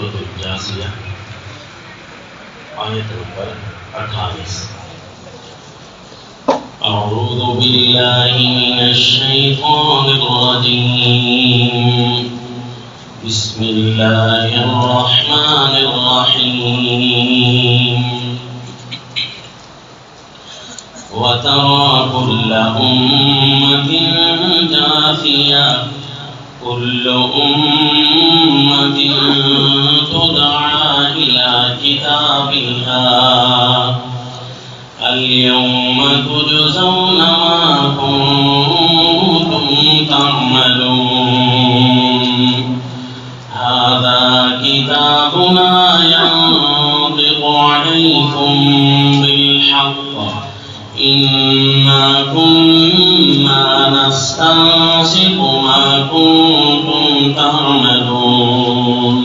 سورۃ الجاثیہ آیت نمبر 28۔ اعوذ باللہ من الشیطان الرجیم، بسم اللہ الرحمن الرحیم۔ وَتَرَى كُلَّ أُمَّةٍ جَاثِيَةً كُلُّ أُمَّةٍ تُدْعَى إِلَى كِتَابِهَا الْيَوْمَ تُجْزَوْنَ مَا كُنتُمْ تَعْمَلُونَ هَذَا كِتَابُنَا يَنطِقُ عَلَيْكُمْ بِالْحَقِّ إِنَّا كُنَّا نَسْتَنسِخُ مَا كُنتُمْ تَعْمَلُونَ۔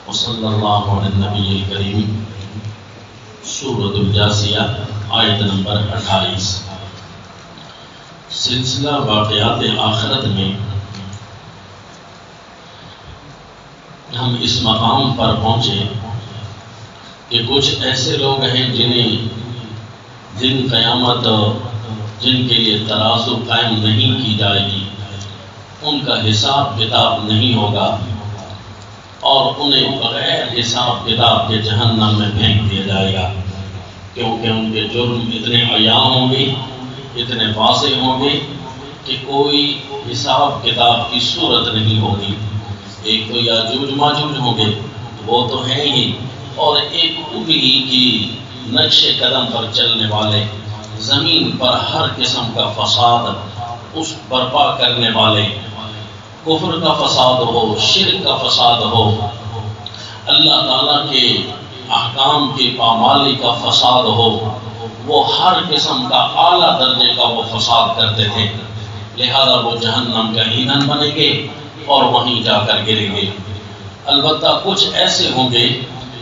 وصلی اللہ علی النبی الکریم۔ سورۃ الجاثیہ آیت نمبر 28۔ سلسلہ واقعات آخرت میں ہم اس مقام پر پہنچے کہ کچھ ایسے لوگ ہیں جن قیامت جن کے لیے ترازو قائم نہیں کی جائے گی، ان کا حساب کتاب نہیں ہوگا اور انہیں بغیر حساب کتاب کے جہنم میں پھینک دیا جائے گا، کیونکہ ان کے جرم اتنے عیاں ہوں گے، اتنے واضح ہوں گے کہ کوئی حساب کتاب کی صورت نہیں ہوگی۔ ایک تو یاجوج ماجوج ہوں گے، وہ تو ہیں ہی، اور ایک انہی کی نقش قدم پر چلنے والے، زمین پر ہر قسم کا فساد اس برپا کرنے والے، کفر کا فساد ہو، شرک کا فساد ہو، اللہ تعالیٰ کے احکام کی پامالی کا فساد ہو، وہ ہر قسم کا اعلیٰ درجے کا وہ فساد کرتے تھے، لہذا وہ جہنم کا ایندھن بنیں گے اور وہیں جا کر گریں گے۔ البتہ کچھ ایسے ہوں گے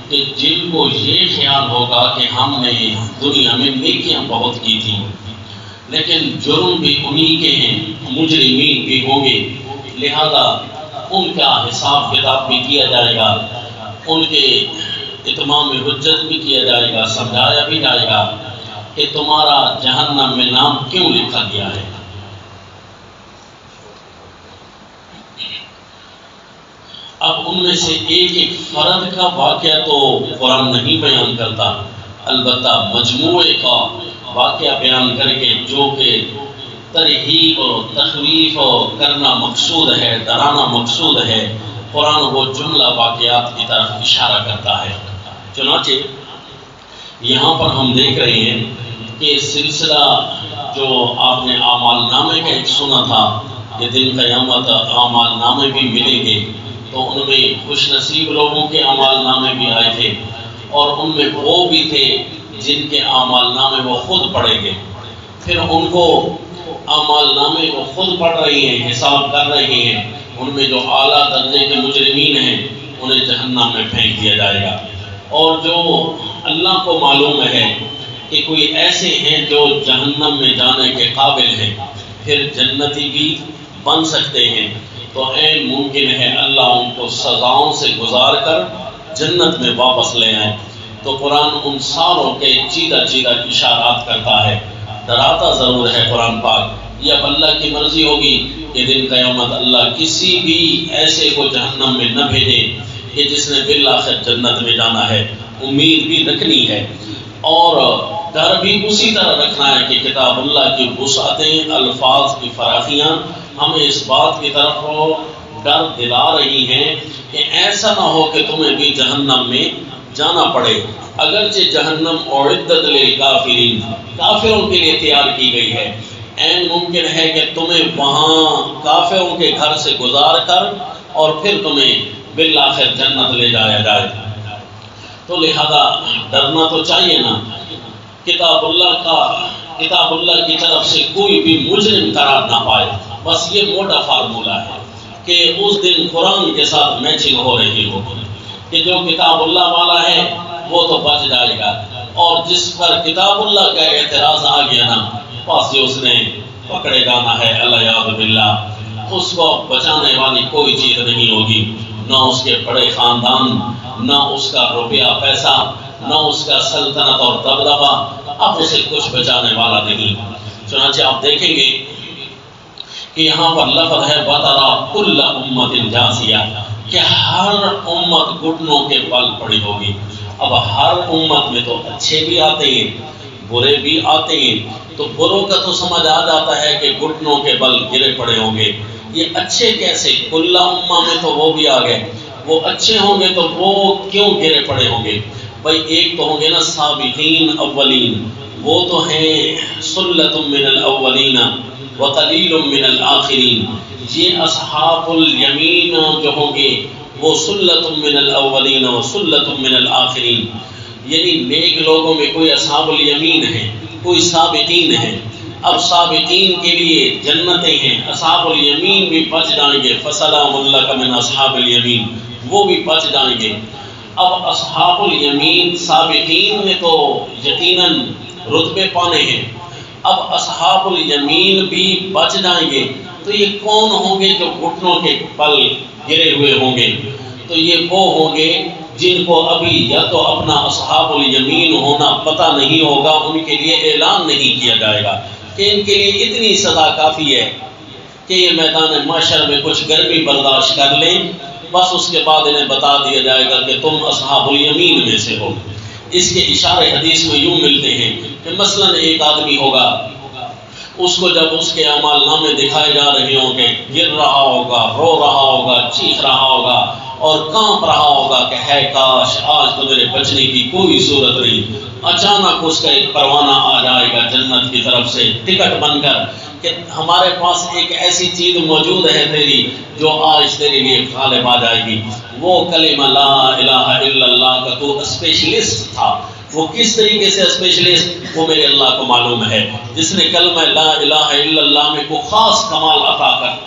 کہ جن کو یہ خیال ہوگا کہ ہم نے دنیا میں نیکیاں بہت کی تھیں، لیکن جرم بھی انہی کے ہیں، مجرمین بھی ہوں گے، لہذا ان کا حساب کتاب بھی کیا جائے گا، ان کے اتمام حجت بھی کیا جائے گا، سمجھایا بھی جائے گا کہ تمہارا جہنم میں نام کیوں لکھا گیا ہے۔ اب ان میں سے ایک ایک فرد کا واقعہ تو قرآن نہیں بیان کرتا، البتہ مجموعے کا واقعہ بیان کر کے جو کہ ترہیب و تخویف کرنا مقصود ہے، ڈرانا مقصود ہے، قرآن وہ جملہ واقعات کی طرف اشارہ کرتا ہے۔ چنانچہ یہاں پر ہم دیکھ رہے ہیں کہ سلسلہ جو آپ نے اعمال نامے کا ایک سنا تھا کہ دن قیامت اعمال نامے بھی ملیں گے، تو ان میں خوش نصیب لوگوں کے اعمال نامے بھی آئے تھے، اور ان میں وہ بھی تھے جن کے اعمال نامے وہ خود پڑھیں گے، پھر ان کو اعمال نامے کو خود پڑھ رہی ہیں، حساب کر رہی ہیں، ان میں جو اعلیٰ درجے کے مجرمین ہیں انہیں جہنم میں پھینک دیا جائے گا، اور جو اللہ کو معلوم ہے کہ کوئی ایسے ہیں جو جہنم میں جانے کے قابل ہیں، پھر جنتی بھی بن سکتے ہیں، تو عین ممکن ہے اللہ ان کو سزاؤں سے گزار کر جنت میں واپس لے آئیں۔ تو قرآن ان ساروں کے چیدہ اشارات کرتا ہے، ڈراتا ضرور ہے قرآن پاک۔ یہ اب اللہ کی مرضی ہوگی کہ دن قیامت اللہ کسی بھی ایسے کو جہنم میں نہ بھیجے کہ جس نے بالآخر جنت میں جانا ہے۔ امید بھی رکھنی ہے اور ڈر بھی اسی طرح رکھنا ہے کہ کتاب اللہ کی وسعتیں، الفاظ کی فراخیاں ہمیں اس بات کی طرف ڈر دلا رہی ہیں کہ ایسا نہ ہو کہ تمہیں بھی جہنم میں جانا پڑے، اگرچہ جہنم اعدت للکافرین، کافروں کے لیے تیار کی گئی ہے، عین ممکن ہے کہ تمہیں وہاں کافروں کے گھر سے گزار کر اور پھر تمہیں بالآخر جنت لے جایا جائے۔ تو لہذا ڈرنا تو چاہیے نا۔ کتاب اللہ کی طرف سے کوئی بھی مجرم قرار نہ پائے، بس یہ موٹا فارمولہ ہے کہ اس دن قرآن کے ساتھ میچنگ ہو رہی ہو کہ جو کتاب اللہ والا ہے وہ تو بچ جائے گا، اور جس پر کتاب اللہ کا اعتراض آ گیا نا، بس یہ اس نے پکڑے جانا ہے، اللہ یاد باللہ، اس کو بچانے والی کوئی چیز نہیں ہوگی۔ نہ اس کے بڑے خاندان، نہ اس کا روپیہ پیسہ، نہ اس کا سلطنت اور دبدبہ، اب اسے کچھ بچانے والا نہیں۔ چنانچہ آپ دیکھیں گے کہ یہاں پر لفظ ہے وَتَرَى كُلَّ أُمَّةٍ جَاثِيَةً، کہ ہر امت گھٹنوں کے بل پڑی ہوگی۔ اب ہر امت میں تو اچھے بھی آتے ہیں، برے بھی آتے ہیں، تو بروں کا تو سمجھ آ جاتا ہے کہ گھٹنوں کے بل گرے پڑے ہوں گے، یہ اچھے کیسے؟ کل امہ میں تو وہ بھی آ گئے، وہ اچھے ہوں گے تو وہ کیوں گرے پڑے ہوں گے؟ بھائی ایک تو ہوں گے نا سابقین اولین، وہ تو ہیں سلۃ من الاولین وقلیل من الآخرین، یہ اصحاب الیمین جو ہوں گے وہ سلۃ من الاولین و سلۃ من الآخرین، یعنی نیک لوگوں میں کوئی اصحاب الیمین ہے، کوئی سابقین ہے۔ اب سابقین کے لیے جنتیں ہیں، اصحاب الیمین بھی بچ جائیں گے، فسلام لک من اصحاب الیمین، وہ بھی بچ جائیں گے۔ اب اصحاب الیمین سابقین میں تو یقیناً رتبے پانے ہیں، اب اصحاب الیمین بھی بچ جائیں گے، تو یہ کون ہوں گے جو گھٹنوں کے بل گرے ہوئے ہوں گے؟ تو یہ وہ ہوں گے جن کو ابھی یا تو اپنا اصحاب الیمین ہونا پتہ نہیں ہوگا، ان کے لیے اعلان نہیں کیا جائے گا کہ ان کے لیے اتنی سزا کافی ہے کہ یہ میدان محشر میں کچھ گرمی برداشت کر لیں، بس اس کے بعد انہیں بتا دیا جائے گا کہ تم اصحاب الیمین میں سے ہو۔ اس کے اشارے حدیث میں یوں ملتے ہیں کہ مثلاً ایک آدمی ہوگا، اس کو جب اس کے اعمال نامے دکھائے جا رہے ہوں گے، گر رہا ہوگا، رو رہا ہوگا، چیخ رہا ہوگا اور کانپ رہا ہوگا کہ ہے کاش آج تو میرے بچنے کی کوئی صورت نہیں۔ اچانک اس کا ایک پروانہ آ جائے گا جنت کی طرف سے ٹکٹ بن کر کہ ہمارے پاس ایک ایسی چیز موجود ہے تیری جو آج تیرے لیے غالب آ جائے گی۔ وہ کلمہ لا الہ الا اللہ کا تو اسپیشلسٹ تھا، وہ کس طریقے سے اسپیشلسٹ وہ میرے اللہ کو معلوم ہے، جس نے کلمہ لا الہ الا اللہ میں کو خاص کمال عطا کر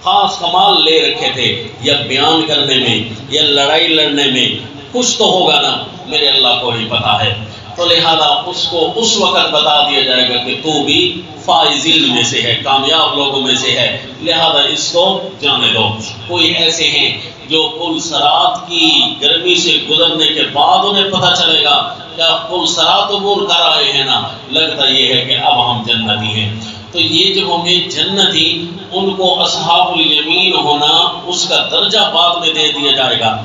خاص کمال لے رکھے تھے، یا بیان کرنے میں یا لڑائی لڑنے میں کچھ تو ہوگا نا، میرے اللہ کو ہی پتا ہے۔ تو لہذا اس کو اس وقت بتا دیا جائے گا کہ تو بھی فائزین میں سے ہے، کامیاب لوگوں میں سے ہے، لہذا اس کو جانے دو۔ کوئی ایسے ہیں جو پل صراط کی گرمی سے گزرنے کے بعد انہیں پتہ چلے گا کیا پل صراط عبور کر آئے ہیں نا، لگتا یہ ہے کہ اب ہم جنتی ہیں۔ تو یہ جو ہوں گے جنتی، ان کو اصحاب الیمین ہونا اس کا درجہ بعد میں دے دیا جائے گا۔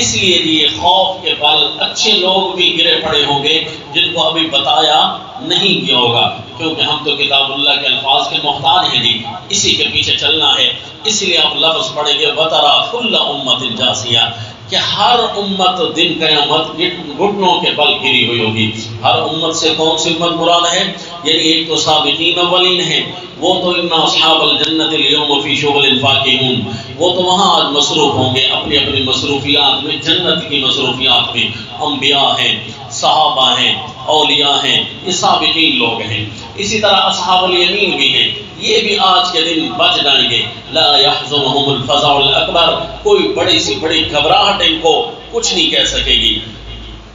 اس لیے یہ خوف کے بل اچھے لوگ بھی گرے پڑے ہوں گے جن کو ابھی بتایا نہیں کیا ہوگا، کیونکہ ہم تو کتاب اللہ کے الفاظ کے محتاج ہیں جی، اسی کے پیچھے چلنا ہے۔ اس لیے آپ لفظ پڑھیں گے وَتَرَى كُلَّ أُمَّةٍ جَاثِيَةً، کہ ہر امت دن قیامت گھٹنوں کے بل گری ہوئی ہوگی۔ ہر امت سے کون سی امت مراد ہے؟ یعنی ایک تو سابقین اولین ہیں، وہ تو ان اصحاب الجنت اليوم فی شغل فاکہون، وہ تو وہاں آج مصروف ہوں گے اپنی اپنی مصروفیات میں، جنت کی مصروفیات میں۔ انبیاء ہیں، صحابہ ہیں، اولیاء ہیں، یہ سابقین لوگ ہیں۔ اسی طرح اصحاب الیمین بھی ہیں، یہ بھی آج کے دن بچ جائیں گے۔ لا يحزنهم الفزع الاکبر، کوئی بڑی سی بڑی گھبراہٹ ان کو کچھ نہیں کہہ سکے گی۔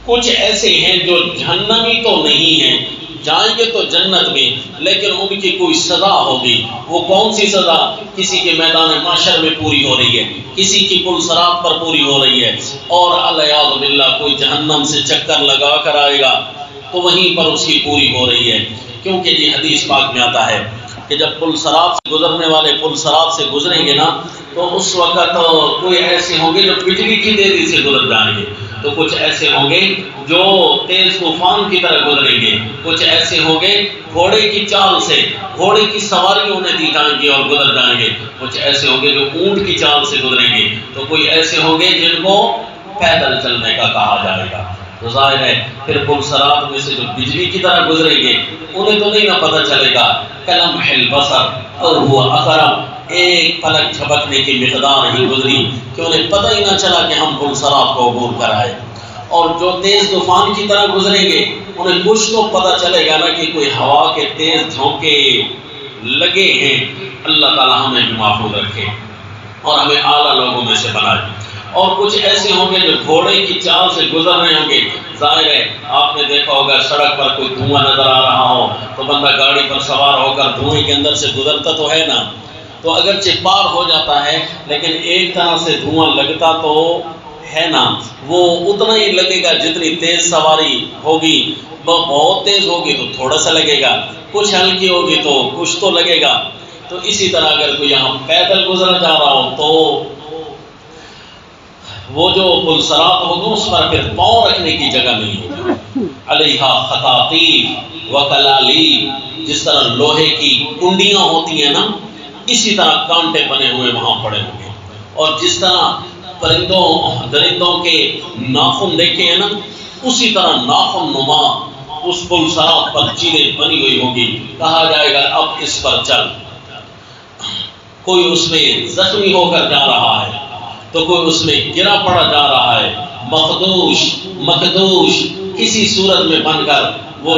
کچھ ایسے ہیں جو جہنمی تو نہیں ہیں، جائیں گے تو جنت میں، لیکن ان کی کوئی سزا ہوگی۔ وہ کون سی سزا؟ کسی کے میدان محشر میں پوری ہو رہی ہے، کسی کی پل صراط پر پوری ہو رہی ہے، اور الیاذ باللہ کوئی جہنم سے چکر لگا کر آئے گا تو وہیں پر اس کی پوری ہو رہی ہے۔ کیونکہ یہ حدیث پاک میں آتا ہے کہ جب پل صراط سے گزرنے والے پل صراط سے گزریں گے نا، تو اس وقت کوئی ایسے ہوں گے جو بجلی کی تیزی سے گزر جائیں گے، تو کچھ ایسے ہوں گے جو تیز طوفان کی طرح گزریں گے، کچھ ایسے ہوں گے گھوڑے کی چال سے، گھوڑے کی سواری انہیں دی جائیں گی اور گزر جائیں گے، کچھ ایسے ہوں گے جو اونٹ کی چال سے گزریں گے، تو کوئی ایسے ہوں گے جن کو پیدل چلنے کا کہا جائے گا۔ تو ظاہر ہے پھر پل صراط میں سے جو بجلی کی طرح گزریں گے انہیں تو نہیں نہ پتہ چلے گا، کلمح البصر اور وہ اقرب، ایک پلک جھپکنے کی مقدار ہی گزری کہ انہیں پتہ ہی نہ چلا کہ ہم پل صراط کو عبور کر آئے۔ اور جو تیز طوفان کی طرح گزریں گے انہیں کچھ تو پتہ چلے گا نا کہ کوئی ہوا کے تیز جھونکے لگے ہیں۔ اللہ تعالی ہمیں بھی محفوظ رکھے اور ہمیں اعلیٰ لوگوں میں سے بنائے۔ اور کچھ ایسے ہوں گے جو گھوڑے کی چال سے گزر رہے ہوں گے۔ ظاہر ہے آپ نے دیکھا ہوگا سڑک پر کوئی دھواں نظر آ رہا ہو تو بندہ گاڑی پر سوار ہو کر دھوئیں کے اندر سے گزرتا تو ہے نا، تو اگرچہ پار ہو جاتا ہے لیکن ایک طرح سے دھواں لگتا تو ہے نا، وہ اتنا ہی لگے گا جتنی تیز سواری ہوگی، بہت تیز ہوگی تو تھوڑا سا لگے گا، کچھ ہلکی ہوگی تو کچھ تو لگے گا۔ تو اسی طرح اگر کوئی یہاں پیدل گزر جا رہا ہو تو وہ جو پلسرات ہوگا اس پر پھر پاؤں رکھنے کی جگہ نہیں ہوگی۔ علیہا خطاطیف وکلالیب، جس طرح لوہے کی کنڈیاں ہوتی ہیں نا، اسی طرح کانٹے بنے ہوئے وہاں پڑے ہوں گے، اور جس طرح پرندوں درندوں کے ناخن دیکھے ہیں نا، اسی طرح ناخن نما اس پلسرات پر چیزیں بنی ہوئی ہوگی۔ کہا جائے گا اب اس پر چل۔ کوئی اس میں زخمی ہو کر جا رہا ہے تو کوئی اس میں گرا پڑا جا رہا ہے، مخدوش مخدوش کسی صورت میں بن کر وہ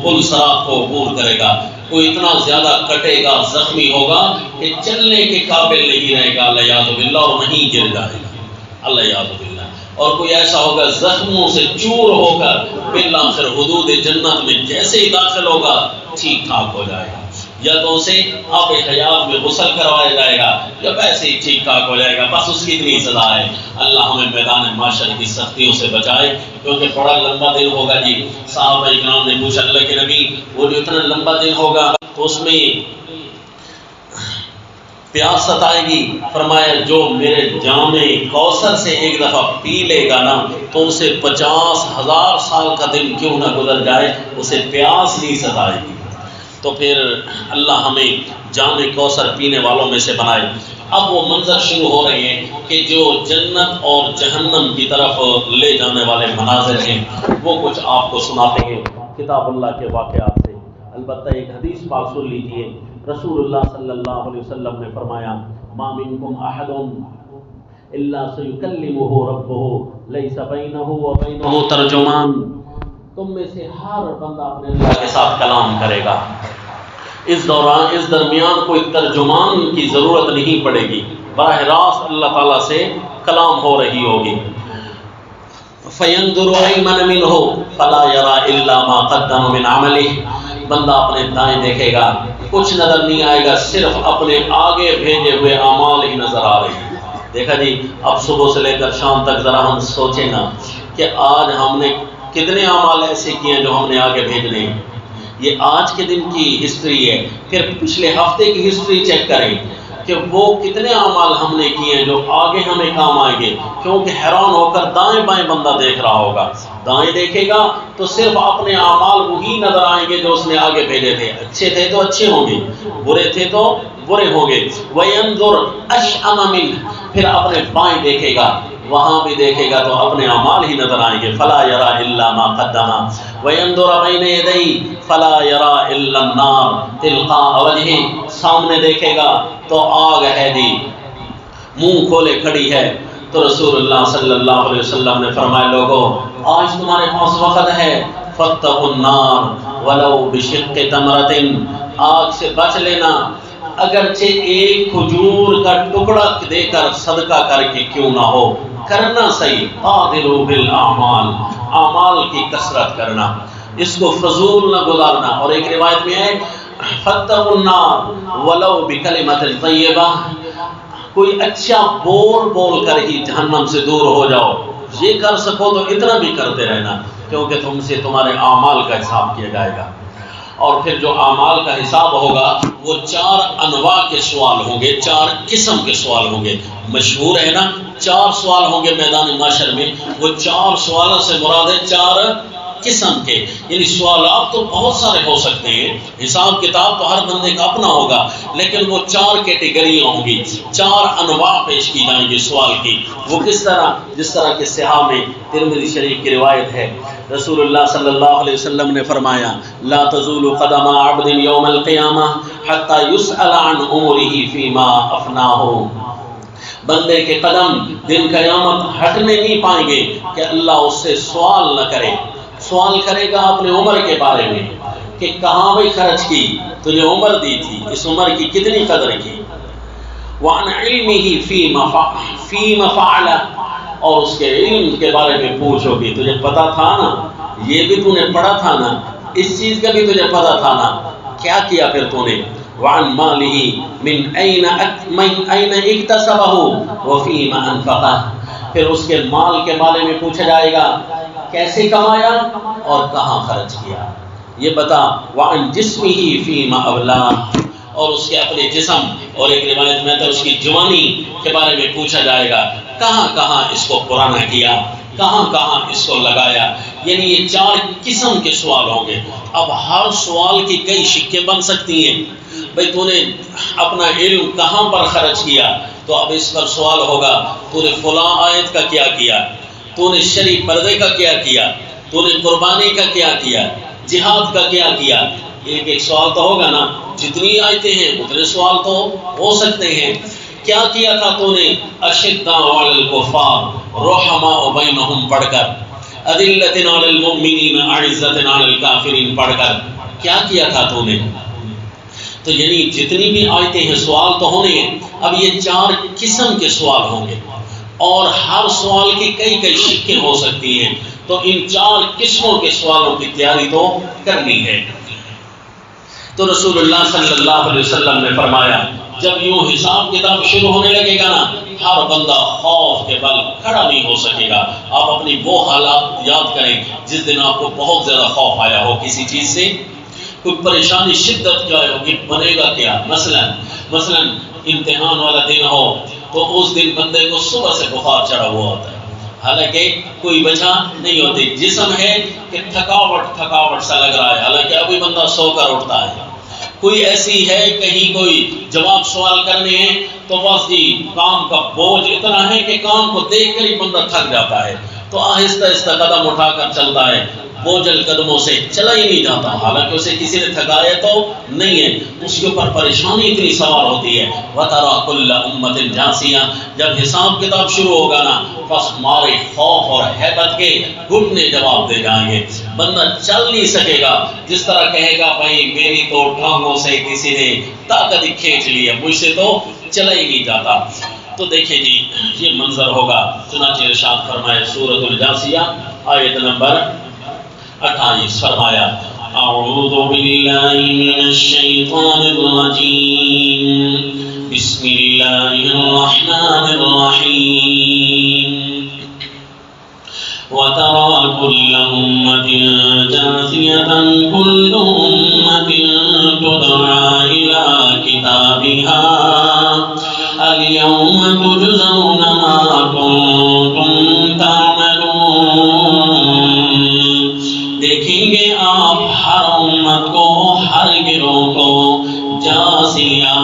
پلسرات کو عبور کرے گا۔ کوئی اتنا زیادہ کٹے گا، زخمی ہوگا کہ چلنے کے قابل نہیں رہے گا، اللہ یعوذ باللہ، اور وہیں گر جائے گا، اللہ یعوذ باللہ۔ اور کوئی ایسا ہوگا زخموں سے چور ہو کر بالآخر حدود جنت میں جیسے ہی داخل ہوگا ٹھیک ٹھاک ہو جائے گا، یا تو اسے آب حیات میں غسل کروایا جائے گا یا ویسے ہی ٹھیک ٹھاک ہو جائے گا، بس اس کی اتنی سزا ہے۔ اللہ ہمیں میدان معاشر کی سختیوں سے بچائے، کیونکہ بڑا لمبا دن ہوگا جی۔ صحابہ اکرام نے پوچھا اللہ کے نبی، وہ جو اتنا لمبا دن ہوگا تو اس میں پیاس ستائے گی؟ فرمایا جو میرے جام کوثر سے ایک دفعہ پی لے گا نا تو اسے 50,000 سال کا دن کیوں نہ گزر جائے اسے پیاس نہیں ستائے گی۔ تو پھر اللہ ہمیں جام کوثر پینے والوں میں سے بنائے۔ اب وہ منظر شروع ہو رہے ہیں کہ جو جنت اور جہنم کی طرف لے جانے والے مناظر ہیں وہ کچھ آپ کو سناتے ہیں کتاب اللہ کے واقعات سے۔ البتہ ایک حدیث پاک سن لیجیے، رسول اللہ صلی اللہ علیہ وسلم نے فرمایا ما منکم احد الا سیکلمہ ربہ لیس بینہ وبینہ ترجمان، تم میں سے ہر بندہ اپنے اللہ کے ساتھ کلام کرے گا، اس درمیان کوئی ترجمان کی ضرورت نہیں پڑے گی، براہ راست اللہ تعالیٰ سے کلام ہو رہی ہوگی۔ فینظر ایمن منہ فلا یری الا ما قدم من عملہ، بندہ اپنے دائیں دیکھے گا کچھ نظر نہیں آئے گا، صرف اپنے آگے بھیجے ہوئے اعمال ہی نظر آ رہے ہیں۔ دیکھا جی، اب صبح سے لے کر شام تک ذرا ہم سوچیں نا کہ آج ہم نے کتنے اعمال ایسے کیے ہیں جو ہم نے آگے بھیجنے ہیں۔ یہ آج کے دن کی ہسٹری ہے، پھر پچھلے ہفتے کی ہسٹری چیک کریں کہ وہ کتنے اعمال ہم نے کیے ہیں جو آگے ہمیں کام آئیں گے، کیونکہ حیران ہو کر دائیں بائیں بندہ دیکھ رہا ہوگا، دائیں دیکھے گا تو صرف اپنے اعمال وہی نظر آئیں گے جو اس نے آگے بھیجے تھے، اچھے تھے تو اچھے ہوں گے، برے تھے تو برے ہوں گے۔ وَيَنْظُرْ أَشْأَمَ مِنْهُ، پھر اپنے بائیں دیکھے گا، وہاں بھی دیکھے گا تو اپنے اعمال ہی نظر آئیں گے۔ فَلَا يَرَى إِلَّا مَا قَدَّمَ وَيَنْظُرَ بَيْنَ يَدَيْهِ فَلَا يَرَى إِلَّا النَّارَ تِلْقَاءَ وَجْهِهِ، سامنے دیکھے گا تو آگ ہے جی، منہ کھولے کھڑی ہے۔ تو رسول اللہ صلی اللہ علیہ وسلم نے فرمایا لوگوں آج تمہارے پاس وقت ہے، فَاتَّقُوا النَّارَ وَلَوْ بِشِقِّ تَمْرَةٍ، آگ سے بچ لینا اگرچہ ایک کھجور کا ٹکڑا دے کر صدقہ کر کے کیوں نہ ہو، کرنا صحیح، قادروا بالاعمال، اعمال کی کثرت کرنا، اس کو فضول نہ گزارنا۔ اور ایک روایت میں ہے فَاتَّقُوا النَّارَ وَلَوْ بِكَلِمَةٍ طَيِّبَةٍ، کوئی اچھا بول کر ہی جہنم سے دور ہو جاؤ، یہ کر سکو تو اتنا بھی کرتے رہنا، کیونکہ تم سے تمہارے اعمال کا حساب کیا جائے گا۔ اور پھر جو اعمال کا حساب ہوگا وہ 4 انواع کے سوال ہوں گے، 4 قسم کے سوال ہوں گے، مشہور ہے نا 4 سوال ہوں گے میدان محشر میں، وہ 4 سوالوں سے مراد ہے 4 قسم کے، یعنی سوالات تو بہت سارے ہو سکتے ہیں، حساب کتاب تو ہر بندے کا اپنا ہوگا، لیکن وہ 4 کیٹیگریاں ہوں گی، 4 انواع پیش کی جائیں گی سوال کی۔ وہ کس طرح؟ جس طرح کہ صحیح میں ترمذی شریف کی روایت ہے، رسول اللہ صلی اللہ علیہ وسلم نے فرمایا لا تزول قدم عبد یوم القیامہ حتی یسأل عن عمره فیما افناہ، بندے کے قدم دن قیامت ہٹنے نہیں پائیں گے کہ اللہ اس سے سوال نہ کرے، سوال کرے گا اپنے عمر کے بارے میں کہ کہاں بھی خرچ کی، تجھے عمر دی تھی، اس عمر کی کتنی قدر کی، وعن علمہ فیما فعل، اور اس کے علم کے بارے میں پوچھو گی، تجھے پتا تھا نا، یہ بھی تو نے پڑھا تھا نا، اس چیز کا بھی تجھے پتا تھا نا، کیا کیا پھر تو نے، وعن ماله من أين اكتسبه وفيما أنفقه، پھر اس کے مال کے بارے میں پوچھا جائے گا کیسے کمایا اور کہاں خرچ کیا. یہ بتا. وعن جسمه فيما أبلاه، اور اس کے اپنے جسم، اور ایک روایت میں تو اس کی جوانی کے بارے میں پوچھا جائے گا کہاں کہاں اس کو پرانا کیا، کہاں کہاں اس کو لگایا. یعنی یہ 4 قسم کے سوال ہوں گے. اب ہر سوال کی کئی شکیں بن سکتی ہیں. بھئی تو نے اپنا علم کہاں پر خرچ کیا، تو اب اس پر سوال ہوگا تو نے فلاں آیت کا کیا کیا، تو نے شرعی پردے کا کیا کیا، تو نے قربانی کا کیا کیا، جہاد کا کیا کیا. ایک ایک سوال تو ہوگا نا. جتنی آیتیں ہیں اتنے سوال تو ہو سکتے ہیں. کیا کیا تھا تو نے اشداء علی الکفار رحماء بینہم پڑھ کر، اذلۃ علی المؤمنین اعزۃ علی الکافرین پڑھ کر کیا کیا تھا تو نے. تو یعنی جتنی بھی آیتیں ہیں سوال تو ہونے ہیں. اب یہ 4 قسم کے سوال ہوں گے اور ہر سوال کی کئی شکیں ہو سکتی ہیں. تو ان 4 قسموں کے سوالوں کی تیاری تو کرنی ہے. تو رسول اللہ صلی اللہ علیہ وسلم نے فرمایا جب یوں حساب کتاب شروع ہونے لگے گا نا، ہر بندہ خوف کے بل کھڑا نہیں ہو سکے گا. آپ اپنی وہ حالات یاد کریں جس دن آپ کو بہت زیادہ خوف آیا ہو کسی چیز سے، کوئی پریشانی شدت کیا ہو کہ بنے گا کیا. مثلا امتحان والا دن ہو تو اس دن بندے کو صبح سے بخار چڑھا ہوا ہوتا ہے، حالانکہ کوئی وجہ نہیں ہوتی. جسم ہے کہ تھکاوٹ سا لگ رہا ہے، حالانکہ ابھی بندہ سو کر اٹھتا ہے. کوئی ایسی ہے کہیں کوئی جواب سوال کرنے ہیں تو بس جی کام کا بوجھ اتنا ہے کہ کام کو دیکھ کر ہی بندہ تھک جاتا ہے، تو آہستہ آہستہ قدم اٹھا کر چلتا ہے. بوجھل قدموں سے چلا ہی نہیں جاتا، حالانکہ اسے کسی نے تھکایا تو نہیں ہے. اس کے اوپر پریشانی اتنی سوار ہوتی ہے. وَتَرَى كُلَّ أُمَّةٍ جَاثِيَةً، جب حساب کتاب شروع ہوگا نا بس مارے خوف اور ہیبت کے گھٹنے جواب دے جائیں گے. بندہ چل نہیں سکے گا. جس طرح کہے گا بھائی میری تو ٹانگوں سے کسی نے طاقت ہی کھینچ لی ہے، مجھ سے تو چلا ہی نہیں جاتا. تو دیکھیں جی یہ منظر ہوگا. چنانچہ ارشاد فرمائے سورۃ الجاثیہ آیت نمبر 28 فرمایا اعوذ باللہ من الشیطان الرجیم بسم اللہ الرحمن الرحیم وَتَرَى كُلَّ أُمَّةٍ جَاثِيَةً كُلُّ أُمَّةٍ تُدْعَىٰ إِلَىٰ كِتَابِهَا الْيَوْمَ تُجْزَوْنَ مَا كُنتُمْ تَعْمَلُونَ. دیکھیں گے آپ ہر امت کو، ہر گروہ کو، جاسیہ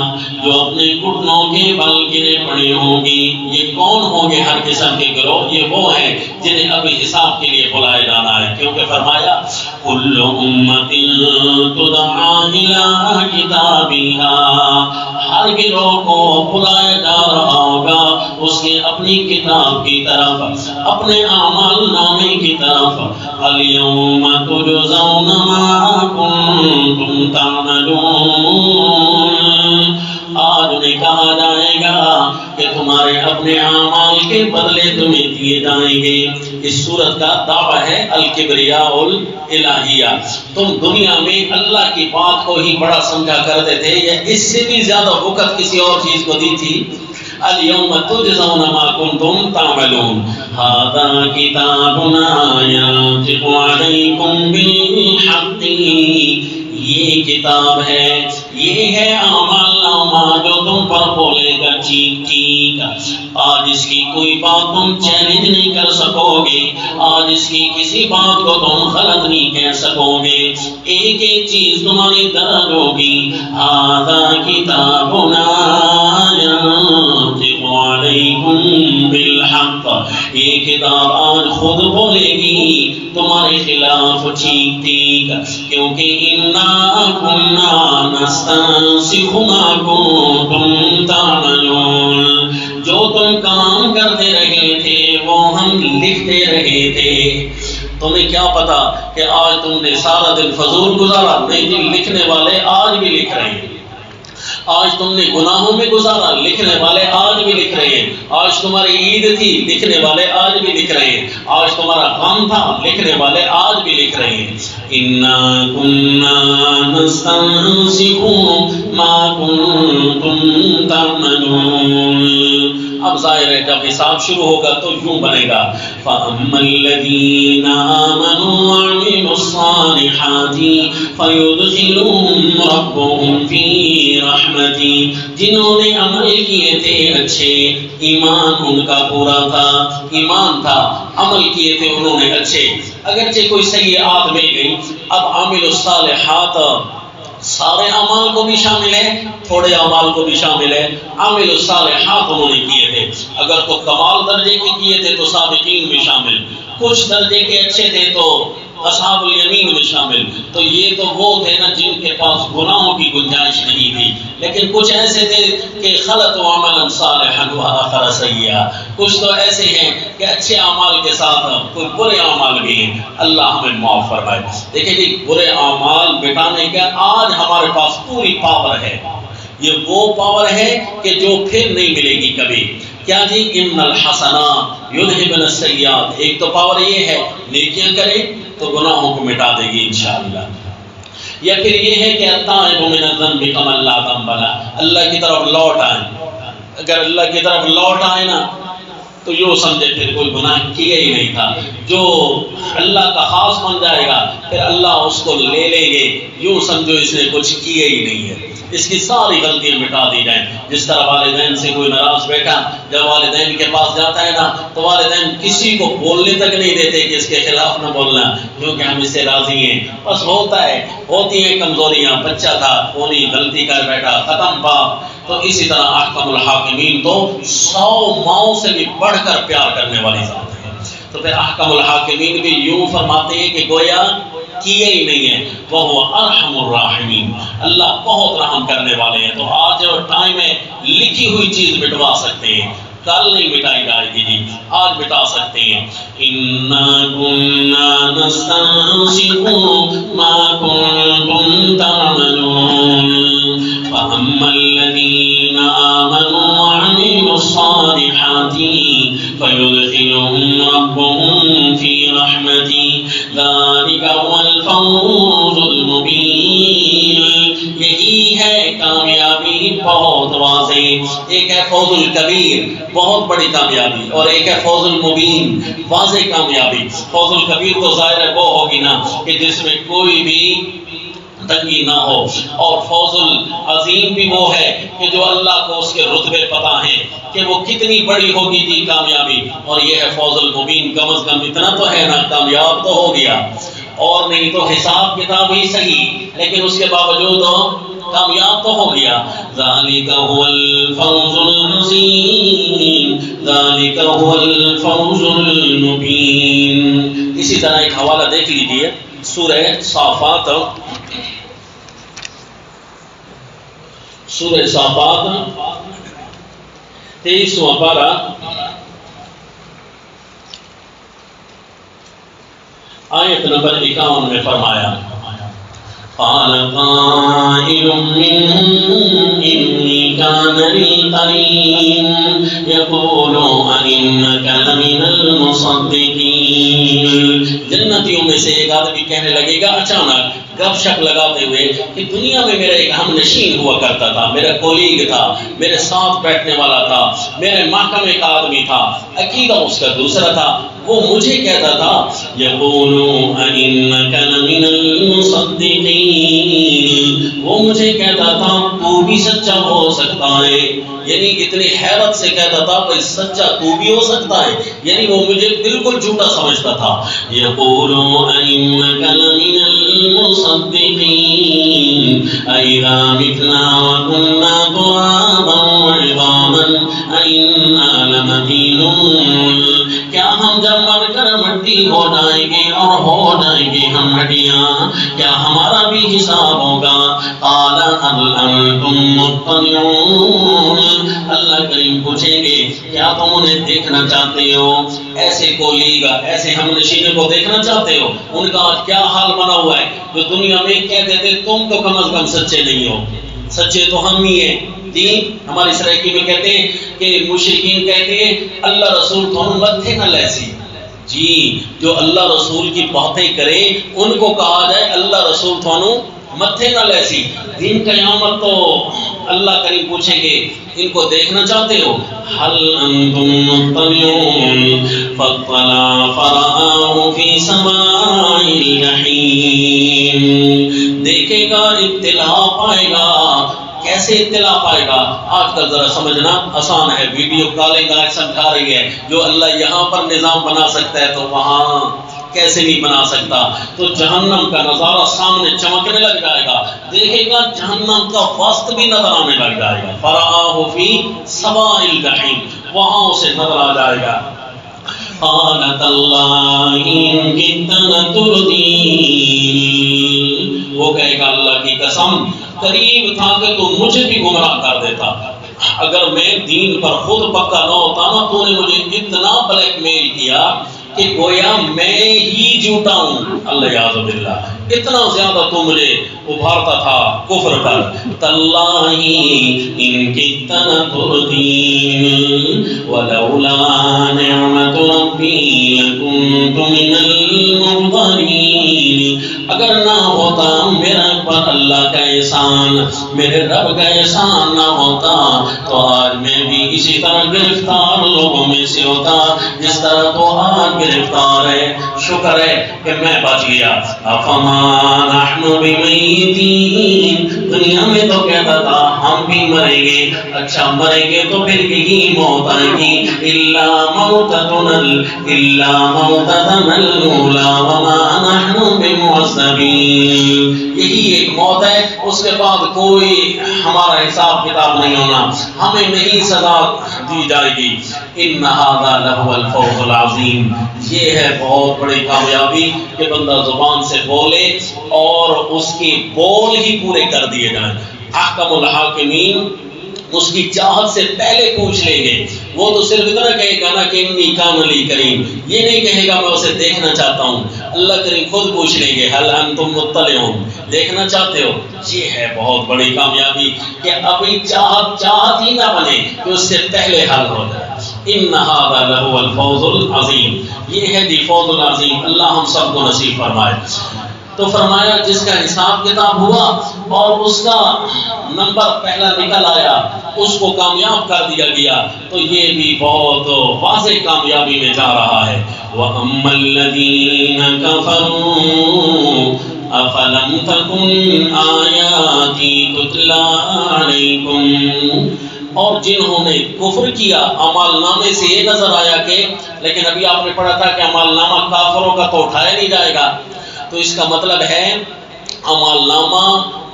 جو اپنے گھٹنوں کے بل گرے پڑے ہوں گی. یہ کون ہوں گے ہر قسم کے گروہ؟ یہ وہ ہیں جنہیں ابھی حساب کے لیے بلایا جانا ہے، کیونکہ فرمایا کل امت تدعا الی کتابها، ہر گروہ کو بلایا جا رہا ہوگا اس کے اپنی کتاب کی طرف، اپنے اعمال نامے کی طرف. الیوم تجزون ما کنتم تعملون، آج انہیں کہا جائے گا کہ تمہارے اپنے اعمال کے بدلے تمہیں دیے جائیں گے. اس سورت کا دعویٰ ہے الکبریاء الالہیہ. تم دنیا میں اللہ کی بات کو ہی بڑا سمجھا کرتے تھے یا اس سے بھی زیادہ وقت کسی اور چیز کو دی تھی. اليوم تجزون ما كنتم تعملون هذا كتابنا ينطق عليكم بالحق. یہ کتاب ہے، یہ ہے اعمال نامہ جو تم پر بولے گا ٹھیک ٹھیک. آج اس کی کوئی بات تم چیلنج نہیں کر سکو گے، آج اس کی کسی بات کو تم غلط نہیں کہہ سکو گے. ایک ایک چیز تمہاری درج ہوگی. هذا کتابنا ينطق عليكم بالحق، یہ کتاب آج خود بولے گی تمہارے خلاف ٹھیک ٹھیک. کیونکہ انا كنا نستنسخ ما كنتم تعملون، جو تم کام کرتے رہے تھے وہ ہم لکھتے رہے تھے. تمہیں کیا پتا کہ آج تم نے سارا دن فضول گزارا؟ نہیں جی، لکھنے والے آج بھی لکھ رہے ہیں. آج تم نے گناہوں میں گزارا، لکھنے والے آج بھی لکھ رہے ہیں. آج تمہاری عید تھی، لکھنے والے آج بھی لکھ رہے ہیں. آج تمہارا غم تھا، لکھنے والے آج بھی لکھ رہے ہیں. انا كنا نستنسخ ما كنتم تعملون. اب ظاہر ہے جب حساب شروع ہوگا تو یوں بنے گا فَأَمَّا الَّذِينَ آمَنُوا وَعَمِلُوا الصَّالِحَاتِ فَيُدْخِلُهُمْ رَبُّهُمْ فِي رَحْمَتِهِ. جنہوں نے عمل کیے تھے اچھے، ایمان ان کا پورا تھا، ایمان تھا، عمل کیے تھے انہوں نے اچھے، اگرچہ کوئی سیئات مل گئی. اب عامل الصالحات سارے اعمال کو بھی شامل ہے، تھوڑے اعمال کو بھی شامل ہے. عامل الصالحات انہوں نے کیے تھے، اگر تو کمال درجے کے کیے تھے تو سابقین میں شامل، کچھ درجے کے اچھے تھے تو اصحاب الیمین میں شامل. تو یہ تو وہ تھے نا جن کے پاس گناہوں کی گنجائش نہیں تھی، لیکن کچھ ایسے تھے کہ خلطوا عملا صالحا وآخر سیئا. کچھ تو ایسے ہیں کہ اچھے اعمال کے ساتھ کوئی برے اعمال بھی ہیں. اللہ ہمیں معاف فرمائے. دیکھیں جی، برے اعمال مٹانے کا آج ہمارے پاس پوری پاور ہے. یہ وہ پاور ہے کہ جو پھر نہیں ملے گی کبھی. کیا جی؟ ان الحسنات یذھبن السیئات. ایک تو پاور یہ ہے نیکیاں کریں تو گناہوں کو مٹا دے گی انشاءاللہ. یا پھر یہ ہے کہ التائب من الذنب کمن لا ذنب لہ، اللہ کی طرف لوٹ آئیں. اگر اللہ کی طرف لوٹ آئے نا تو یوں سمجھے پھر کوئی گناہ کیا ہی نہیں تھا. جو اللہ کا خاص بن جائے گا پھر اللہ اس کو لے لیں گے، یوں سمجھو اس نے کچھ کیا ہی نہیں ہے. اس کی ساری غلطیاں مٹا دی جائیں. جس طرح والدین سے کوئی ناراض بیٹا جب والدین کے پاس جاتا ہے نا تو والدین کسی کو بولنے تک نہیں دیتے کہ اس کے خلاف نہ بولنا کیونکہ ہم اس سے راضی ہیں. بس ہوتا ہے، ہوتی ہیں کمزوریاں، بچہ تھا کونی غلطی کر بیٹھا، ختم باب. تو اسی طرح احکم الحاکمین تو 100 ماؤں سے بھی بڑھ کر پیار کرنے والی ذات ہے. تو پھر احکم الحاکمین بھی یوں فرماتے ہیں کہ گویا کیے ہی نہیں ہے. وہ ارحم الراحمین، اللہ بہت رحم کرنے والے ہیں. تو آج جو ٹائم ہے لکھی ہوئی چیز مٹوا سکتے ہیں، کل نہیں مٹائی جائے گی جی، آج مٹا سکتے ہیں. اِنَّا كُنَّا نَسْتَنسِخُ مَا كُنتُمْ تَعْمَلُونَ فَأَمَّا الَّذِينَ آمَنُوا وَعَمِلُوا الصَّالِحَاتِ فَيُدْخِلُهُمْ رَبُّهُمْ فِي رَحْمَتِهِ ذَلِكَ هُوَ الْفَوْزُ الْمُبِينُ. یہی ہے کامیابی بہت واضح. ایک ہے فوز الکبیر، بہت بڑی کامیابی، اور ایک ہے فوز المبین، واضح کامیابی. فوز الکبیر تو ظاہر ہے وہ ہوگی نا کہ جس میں کوئی بھی تنگی نہ ہو، اور فوز العظیم بھی وہ ہے کہ جو اللہ کو اس کے رتبے پتہ ہیں کہ وہ کتنی بڑی ہوگی جی کامیابی. اور یہ ہے فوز المبین، کم از کم اتنا تو ہے نا کامیاب تو ہو گیا، اور نہیں تو حساب کتاب ہی صحیح لیکن اس کے باوجود کامیاب تو ہو گیا. ذالک هو الفوز العظیم، ذالک هو الفوز المبین. اسی طرح ایک حوالہ دیکھ لیجئے سورہ صافات، سورہ صافات 23واں پارہ آیت نمبر 51 میں فرمایا قال قائل منهم إني كان لي قرين يقول أئنك لمن المصدقين. جنتیوں میں سے ایک آدمی کہنے لگے گا اچانک گپ شپ لگاتے ہوئے کہ دنیا میں میرا ایک ہم نشین ہوا کرتا تھا، میرا کولیگ تھا، میرے ساتھ بیٹھنے والا تھا، میرے محکمے کا آدمی تھا، عقیدہ اس کا دوسرا تھا. وہ مجھے کہتا تھا یقول أئنك لمن المصدقين، وہ مجھے کہتا تھا تو بھی سچا ہو سکتا ہے. یعنی اتنی حیرت سے کہتا تھا کہ سچا تو بھی ہو سکتا ہے، یعنی وہ مجھے بالکل جھوٹا سمجھتا تھا. یقول أئنك لمن المصدقين أئذا متنا وكنا ترابا وعظاما أئنا لمدينون. کیا ہم جب مر کر مٹی ہو جائیں گے اور ہو جائیں گے ہم ہڈیاں، کیا ہمارا بھی حساب ہوگا؟ قال هل انتم مطلعون. اللہ کریم پوچھیں گے کیا تم انہیں دیکھنا چاہتے ہو؟ ایسے کولیگ، ایسے ہم نشینوں کو دیکھنا چاہتے ہو؟ ان کا آج کیا حال بنا ہوا ہے جو دنیا میں کہتے تھے تم تو کم از کم سچے نہیں ہو، سچے تو ہم ہی ہیں. جی ہماری سرائکی میں کہتے ہیں کہ مشرکین کہتے ہیں اللہ رسول تو مت تھے نہ لیسی، جی جو اللہ رسول کی باتیں کرے ان کو کہا جائے اللہ رسول تھانو متھے نہ لیسی. دن قیامت تو اللہ کریم پوچھیں گے ان کو دیکھنا چاہتے ہو؟ حل انتم مطلعون فاطلع فرآہ فی سماء الجحیم. دیکھے گا، اطلاع پائے گا. کیسے اطلاع پائے گا؟ آج کل ذرا سمجھنا آسان ہے، ویڈیو کالنگ آج سمجھا رہی ہے. جو اللہ یہاں پر نظام بنا سکتا ہے تو وہاں کیسے نہیں بنا سکتا؟ تو جہنم کا نظارہ سامنے چمکنے لگ جائے گا، دیکھے گا جہنم کا وسط بھی نظر آنے لگ جائے گا. فرآہ فی سواء الجحیم، وہاں اسے نظر آ جائے گا. قالت اللہ ان کدت لتردین، وہ کہے گا اللہ کی قسم قریب تھا کہ تو مجھے بھی گمراہ کر دیتا. اگر میں دین پر خود پکا نہ ہوتا نا، تو نے مجھے اتنا بلیک میل کیا کہ گویا میں ہی جھوٹا ہوں. اللہ یعوذ باللہ، اتنا زیادہ تو مجھے ابھارتا تھا کفر پر. تاللہ ان کدت لتردین ولولا نعمت ربی لکنت من المحضرین. اگر نہ ہوتا میرا پر اللہ کا احسان، میرے رب کا احسان نہ ہوتا تو آج میں بھی اسی طرح گرفتار لوگوں میں سے ہوتا جس طرح تو آج گرفتار ہے. شکر ہے کہ میں بچ گیا. افما نحن بمیتین، دنیا میں تو کہتا تھا ہم بھی مریں گے. اچھا مریں گے تو پھر یہی موت آئے گی. الا موتتنا الاولی وما نحن بمعذبین. یہی ایک موت ہے، اس کے بعد کوئی ہمارا حساب کتاب نہیں ہونا، ہمیں نہیں سزا دی جائے گی. ان ھذا لہو الفوز العظیم، یہ ہے بہت بڑی کامیابی کہ بندہ زبان سے بولے اور اس کی بول ہی پورے کر دیے جائیں. احکم الحاکمین اس کی چاہت سے پہلے پوچھ لیں گے. وہ تو صرف اتنا کہے گا نا کہ انی کان لی کریم، یہ نہیں کہے گا میں اسے دیکھنا چاہتا ہوں. اللہ کریم خود پوچھ لیں گے حل انتم مطلعون، دیکھنا چاہتے ہو؟ یہ ہے بہت بڑی کامیابی کہ ابھی چاہت ہی نہ بنے کہ اس سے پہلے حل ہو جائے. ان ھذا لہو الفوز العظیم، یہ ہے جی فوز العظیم. اللہ ہم سب کو نصیب فرمائے. تو فرمایا جس کا حساب کتاب ہوا اور اس کا نمبر پہلا نکل آیا، اس کو کامیاب کر دیا گیا، تو یہ بھی بہت واضح کامیابی میں جا رہا ہے. وَأَمَّا الَّذِينَ كَفَرُوا أَفَلَمْ تَكُنْ آيَاتِي تُتْلَى عَلَيْكُمْ، اور جنہوں نے کفر کیا اعمال نامے سے یہ نظر آیا کہ، لیکن ابھی آپ نے پڑھا تھا کہ اعمال نامہ کافروں کا تو اٹھایا نہیں جائے گا. تو اس کا مطلب ہے اعمال نامہ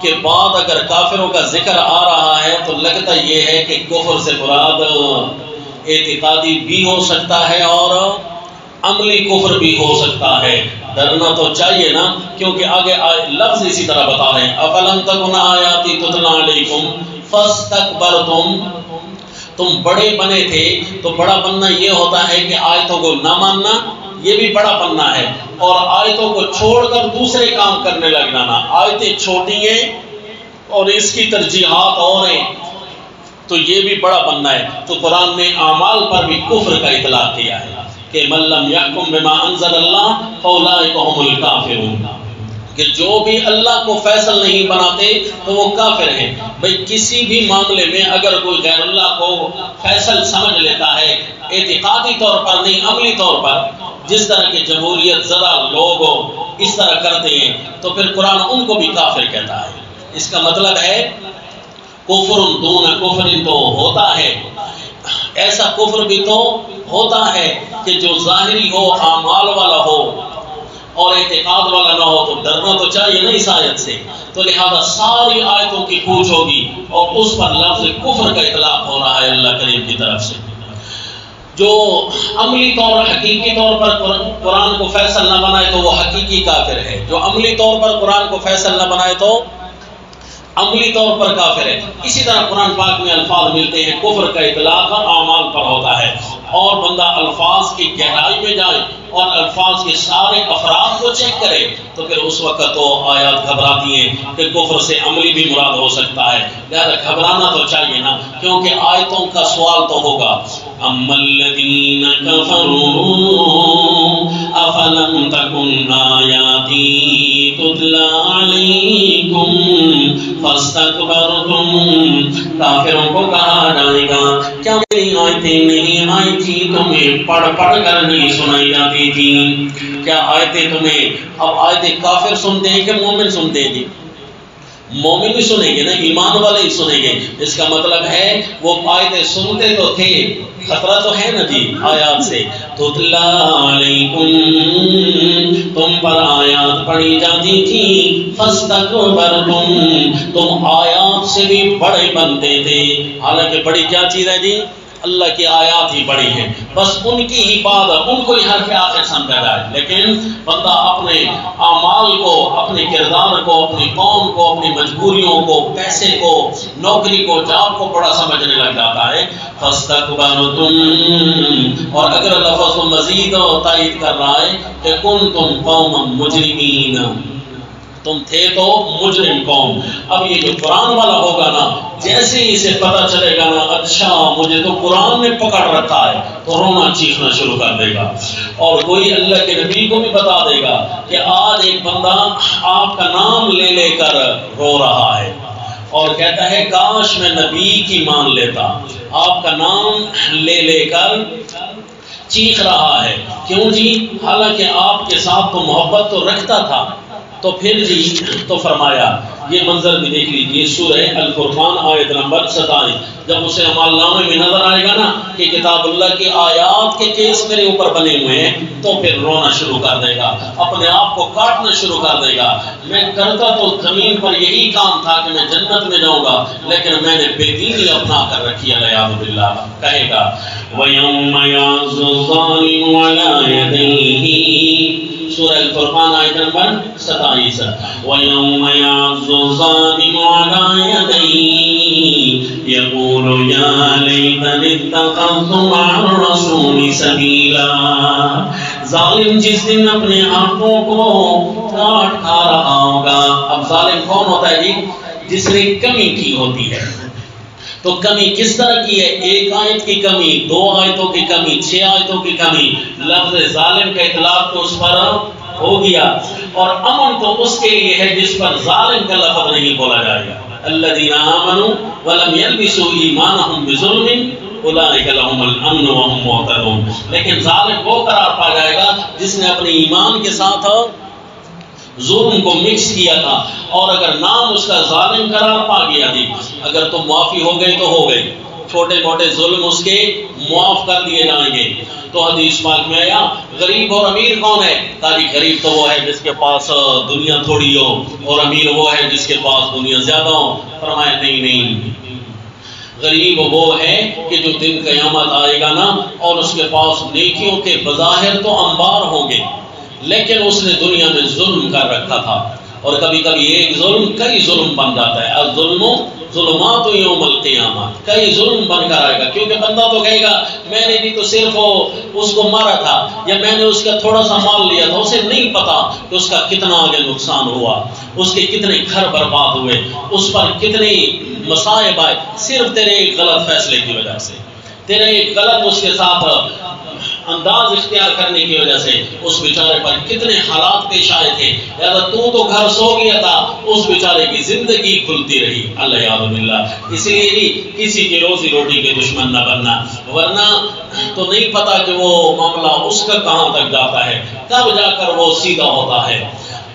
کے بعد اگر کافروں کا ذکر آ رہا ہے تو لگتا یہ ہے کہ کفر سے مراد اعتقادی بھی ہو سکتا ہے اور عملی کفر بھی ہو سکتا ہے. ڈرنا تو چاہیے نا، کیونکہ آگے لفظ اسی طرح بتا رہے ہیں. افلم تکن آیاتی تتلی علیکم فاستکبرتم، تم بڑے بنے تھے. تو بڑا بننا یہ ہوتا ہے کہ آیتوں کو نہ ماننا، یہ بھی بڑا بننا ہے، اور آیتوں کو چھوڑ کر دوسرے کام کرنے لگ جانا. آیتیں چھوٹی ہیں اور اس کی ترجیحات اور ہیں، تو یہ بھی بڑا بننا ہے. تو قرآن نے اعمال پر بھی کفر کا اطلاق کیا ہے کہ من لم یحکم بما انزل اللہ فاولئک هم الکافرون، کہ جو بھی اللہ کو فیصل نہیں بناتے تو وہ کافر ہیں. بھئی کسی بھی معاملے میں اگر کوئی غیر اللہ کو فیصل سمجھ لیتا ہے، اعتقادی طور پر نہیں عملی طور پر، جس طرح کی جمہوریت زدہ لوگ اس طرح کرتے ہیں، تو پھر قرآن ان کو بھی کافر کہتا ہے. اس کا مطلب ہے کفر دون کفر تو ہوتا ہے، ایسا کفر بھی تو ہوتا ہے کہ جو ظاہری ہو، اعمال والا ہو اور اعتقاد والا نہ ہو. تو ڈرنا تو چاہیے نا اس آیت سے. تو لہذا ساری آیتوں کی پوچھ ہوگی اور اس پر لفظ کفر کا اطلاق ہو رہا ہے اللہ کریم کی طرف سے. جو عملی طور حقیقی طور پر قرآن کو فیصل نہ بنائے تو وہ حقیقی کافر ہے. جو عملی طور پر قرآن کو فیصل نہ بنائے تو عملی طور پر کافر ہے. اسی طرح قرآن پاک میں الفاظ ملتے ہیں، کفر کا اطلاق اعمال پر ہوتا ہے، اور بندہ الفاظ کی گہرائی میں جائے اور الفاظ کے سارے افراد کو چیک کرے تو پھر اس وقت تو آیات گھبراتی ہیں کہ کفر سے عملی بھی مراد ہو سکتا ہے. لہذا گھبرانا تو چاہیے نا، کیونکہ آیتوں کا سوال تو ہوگا. اما الذین کفروا کافروں کو کہا جائے گا کیا میری آیتیں نہیں آئی تھی تمہیں پڑھ پڑھ کر نہیں سنائی جاتی تھی؟ کیا آیتیں تمہیں، اب آیتیں کافر سنتے ہیں کہ مومن سنتے ہیں؟ مومن ہی سنیں گے نا، ایمان والے ہی سنیں گے۔ اس کا مطلب ہے وہ آیتیں سنتے تو تھے، خطرہ تو ہے نا جی آیات سے۔ تتلا علیکم، تم پر آیات پڑھی جاتی تھی، فاستکبرتم، تم آیات سے بھی بڑے بنتے تھے۔ حالانکہ بڑی کیا چیز ہے جی؟ اللہ کی آیات ہی بڑی ہیں، بس ان کی ہی بات، ان کو ہی حرف آخر سمجھا جائے۔ لیکن بندہ اپنے اعمال کو، اپنے کردار کو، اپنی قوم کو، اپنی مجبوریوں کو، پیسے کو، نوکری کو، جاب کو بڑا سمجھنے لگ جاتا ہے۔ فاستکبرتم، اور اگر لفظ کو مزید تائید کر رہا ہے کہ کنتم قوما مجرمین، تم تھے تو مجرم قوم۔ اب یہ جو قرآن والا ہوگا نا، جیسے ہی اسے پتہ چلے گا نا اچھا مجھے تو قرآن نے پکڑ رکھا ہے، تو رونا چیخنا شروع کر دے گا۔ اور کوئی اللہ کے نبی کو بھی بتا دے گا کہ آج ایک بندہ آپ کا نام لے لے کر رو رہا ہے اور کہتا ہے کاش میں نبی کی مان لیتا، آپ کا نام لے لے کر چیخ رہا ہے۔ کیوں جی؟ حالانکہ آپ کے ساتھ تو محبت تو رکھتا تھا۔ تو پھر جی تو فرمایا، یہ منظر بھی دیکھ لیجیے، سورہ الفرقان آیت نمبر 27، جب اسے عمال نامے میں نظر آئے گا نا کہ کتاب اللہ کی آیات کے کیس میرے اوپر بنے ہوئے ہیں، تو پھر رونا شروع کر دے گا، اپنے آپ کو کاٹنا شروع کر دے گا۔ میں کرتا تو زمین پر یہی کام تھا کہ میں جنت میں جاؤں گا، لیکن میں نے بے دینی اپنا کر رکھی ہے، والعیاذ باللہ۔ کہے گا وَيَوْمَ يَعْضُ الظَّالِمُ عَلَىٰ يَدَيْهِ، سورہ الفرقان آیت نمبر 27، وَيَوْمَ يَعْضُ الظَّالِمُ عَلَىٰ يَدَيْهِ يَقُولُ يَا لَيْتَنِي اتَّخَذْتُ مَعَ الرَّسُولِ سَبِيلًا، ظالم جس دن اپنے ہاتھوں کو کاٹ کھا رہا ہوگا۔ اب ظالم کون ہوتا ہے جی؟ جس نے کمی کی ہوتی ہے۔ تو کمی کس طرح کی ہے؟ ایک آیت کی کمی، 2 آیتوں کی کمی، 6 آیتوں کی کمی۔ لفظ ظالم کا اطلاق تو اس پر ہو گیا، اور امن تو اس کے لیے ہے جس پر ظالم کا لفظ نہیں بولا جائے گا۔ الذین آمنوا ولم یلبسوا ایمانہم بظلم اولئک لہم الامن وہم مہتدون۔ لیکن ظالم وہ قرار پا جائے گا جس نے اپنے ایمان کے ساتھ ظلم کو مکس کیا تھا، اور اگر نام اس کا ظالم قرار پا گیا تھی، اگر تو معافی ہو گئی تو ہو گئی، چھوٹے موٹے ظلم اس کے معاف کر دیے جائیں گے۔ تو حدیث پاک میں آیا غریب اور امیر کون ہے؟ تاریخ غریب تو وہ ہے جس کے پاس دنیا تھوڑی ہو، اور امیر وہ ہے جس کے پاس دنیا زیادہ ہو۔ فرمایا نہیں، غریب وہ ہے کہ جو دن قیامت آئے گا نا، اور اس کے پاس نیکیوں کے بظاہر تو انبار ہوں گے، لیکن اس نے دنیا میں ظلم کر رکھا تھا۔ اور کبھی کبھی ایک ظلم کئی ظلم بن جاتا ہے، الظلم ظلمات یوم القیامہ، کئی ظلم بن کر آئے گا، کیونکہ بندہ تو کہے گا میں نے بھی تو صرف اس کو مارا تھا، یا میں نے اس کا تھوڑا سا مال لیا تھا، اسے نہیں پتا کہ اس کا کتنا آگے نقصان ہوا، اس کے کتنے گھر برباد ہوئے، اس پر کتنے مصائب آئے، صرف تیرے ایک غلط فیصلے کی وجہ سے، تیرے ایک غلط اس کے ساتھ انداز اختیار کرنے کی وجہ سے اس بیچارے پر کتنے حالات پیش آئے تھے۔ لہذا تو گھر سو گیا تھا، اس بیچارے کی زندگی کھلتی رہی، اللہ یعوذ باللہ۔ اس لیے ہی کسی کی روزی روٹی کے دشمن نہ بننا، ورنہ تو نہیں پتا کہ وہ معاملہ اس کا کہاں تک جاتا ہے، کب جا کر وہ سیدھا ہوتا ہے۔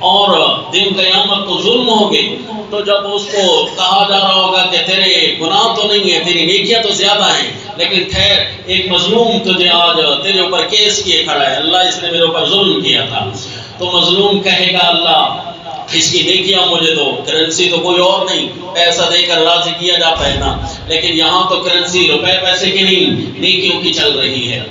اور دن قیامت تو ظلم ہوگے، تو جب اس کو کہا جا رہا ہوگا کہ تیرے گناہ تو نہیں ہے، تیری نیکیاں تو زیادہ ہیں، لیکن خیر ایک مظلوم تجھے آج تیرے اوپر کیس کیے کھڑا ہے، اللہ اس نے میرے اوپر ظلم کیا تھا، تو مظلوم کہے گا اللہ اس کی نیکیاں مجھے دو۔ کرنسی تو کوئی اور نہیں، پیسہ دے کر راضی کیا جاتا ہے نا، لیکن یہاں تو کرنسی روپے پیسے کی نہیں، نیکیوں کی چل رہی ہے۔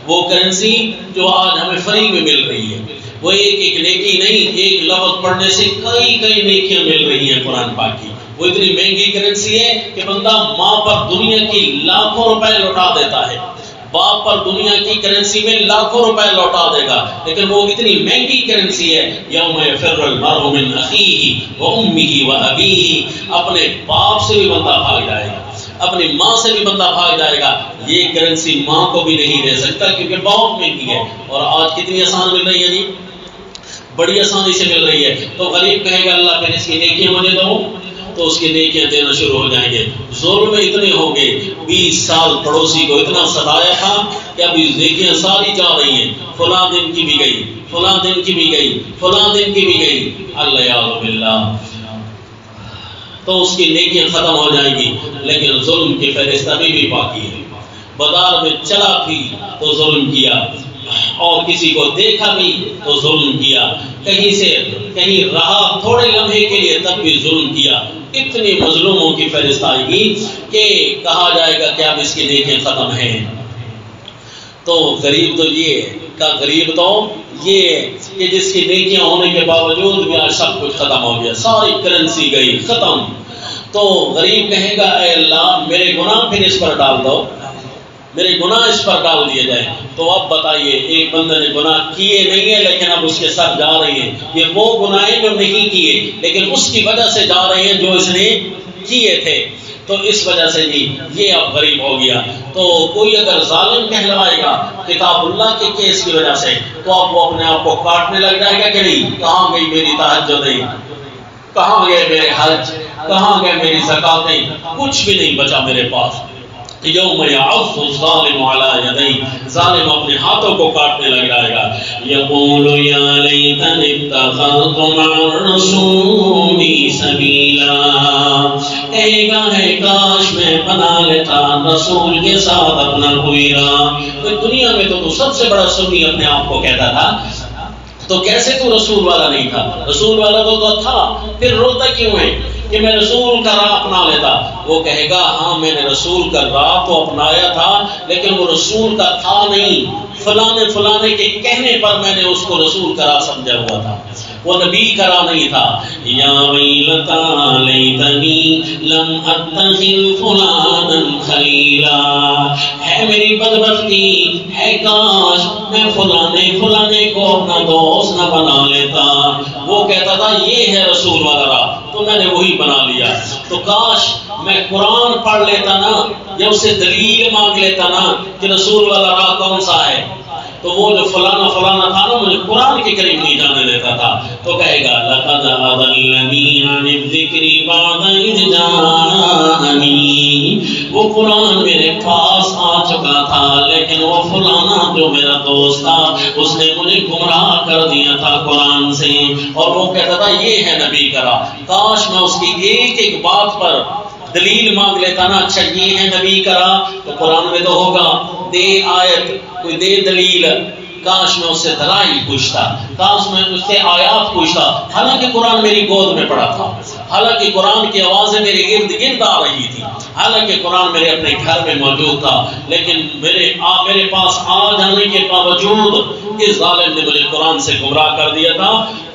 وہ کرنسی جو آج ہمیں فری میں مل رہی ہے، وہ ایک نیکی نہیں، ایک لفظ پڑھنے سے کئی نیکیاں مل رہی ہیں قرآن پاک کی۔ وہ اتنی مہنگی کرنسی ہے کہ بندہ ماں پر دنیا کی لاکھوں روپے لوٹا دیتا ہے، باپ پر دنیا کی کرنسی میں لاکھوں روپے لوٹا دے گا، لیکن وہ اتنی مہنگی کرنسی ہے۔ یوم یفر المرء من اخیہ وامہ وابیہ، اپنے باپ سے بھی بندہ بھاگ جائے گا، اپنی ماں سے بھی بندہ بھاگ جائے گا۔ یہ کرنسی ماں کو بھی نہیں دے سکتا کیونکہ بہت مہنگی ہے، اور آج کتنی آسان مل رہی ہے جی، بڑی آسانی سے مل رہی ہے۔ تو غریب کہے گا اللہ پھر اس کی نیکیاں مجھے دو، تو اس کی نیکیاں دینا شروع ہو جائیں گے۔ ظلم اتنے ہوں گے، 20 سال پڑوسی کو اتنا ستایا تھا کہ ابھی نیکیاں ساری جا رہی ہیں، فلاں دن کی بھی گئی، فلاں دن کی بھی گئی، فلاں دن کی بھی گئی، اللہ یعلم باللہ، تو اس کی نیکیاں ختم ہو جائیں گی، لیکن ظلم کی فہرست ابھی بھی باقی ہے۔ بازار میں چلا بھی تو ظلم کیا، اور کسی کو دیکھا بھی تو ظلم کیا، کہیں سے کہیں رہا تھوڑے لمحے کے لیے تب بھی ظلم کیا۔ اتنی مظلوموں کی فہرست آئے گی کہ کہا جائے گا کہ اب اس کی نیکیاں ختم ہیں۔ تو غریب تو یہ کا غریب تو یہ کہ جس کی نیکیاں ہونے کے باوجود بھی آج سب کچھ ختم ہو گیا، ساری کرنسی گئی، ختم۔ تو غریب کہے گا اے اللہ میرے گناہ پھر اس پر ڈال دو، میرے گناہ اس پر ڈال دیے جائیں۔ تو اب بتائیے، ایک بندے نے گناہ کیے نہیں ہیں لیکن اب اس کے سر جا رہے ہیں، یہ وہ گناہ جو نہیں کیے لیکن اس کی وجہ سے جا رہے ہیں جو اس نے کیے تھے، تو اس وجہ سے جی یہ اب غریب ہو گیا۔ تو کوئی اگر ظالم کہلوائے گا کتاب اللہ کے کیس کی وجہ سے، تو اب وہ اپنے آپ کو کاٹنے لگ جائے گا کہ نہیں، کہاں گئی میری تہجدیں، کہاں گئے میرے حج، کہاں گئے میری زکاتیں، کچھ بھی نہیں بچا میرے پاس۔ یوم یعض الظالم علی یدیہ، ظالم اپنے ہاتھوں کو کاٹنے لگ جائے گا۔ یقول یا لیتنی اتخذت مع الرسول سبیلا، کہے گا ہے کاش میں بنا لیتا رسول کے ساتھ اپنا کوئی راہ۔ دنیا میں تو سب سے بڑا سنی اپنے آپ کو کہتا تھا، تو کیسے تو رسول والا نہیں تھا؟ رسول والا تو تھا، پھر روتا کیوں ہے کہ میں رسول کا راہ اپنا لیتا؟ وہ کہے گا ہاں میں نے رسول کا راہ تو اپنایا تھا لیکن وہ رسول کا تھا نہیں، فلانے فلانے کے کہنے پر میں نے اس کو رسول کا راہ سمجھا ہوا تھا، وہ نبی کا راہ نہیں تھا۔ یا ویلتا لیتنی لم اتخذ فلانا خلیلا، ہے میری بدبختی، ہے کاش میں فلانے کو اپنا دوست نہ بنا لیتا۔ وہ کہتا تھا یہ ہے رسول والا راہ تو میں نے وہی بنا لیا، تو کاش میں قرآن پڑھ لیتا نا یا اسے دلیل مانگ لیتا نا کہ رسول والا راہ کون سا ہے، تو وہ جو فلانا تھا نا مجھے قرآن کے قریب نہیں جانے دیتا تھا، تو کہے گا لقد اضلنی عن الذکر بعد اذ جاءنی، وہ قرآن میرے پاس آ چکا تھا لیکن وہ فلانا جو میرا دوست تھا اس نے مجھے گمراہ کر دیا تھا قرآن سے، اور وہ کہتا تھا یہ ہے نبی کا راہ۔ کاش میں اس کی ایک ایک بات پر دلیل مانگ لیتا نا، اچھا یہ ہے نبی کا راہ تو قرآن میں تو ہوگا، دے آیت، کوئی دے دلیل، کاش میں اس سے دلائل پوچھتا، کاش میں اس سے آیات پوچھتا، حالانکہ قرآن میری گود میں پڑا تھا، حالانکہ قرآن کی آوازیں میرے ارد گرد آ رہی تھی، حالانکہ قرآن میرے اپنے گھر میں موجود تھا، لیکن میرے پاس آ جانے کے باوجود اس ظالم نے مجھے قرآن سے گمراہ کر دیا تھا،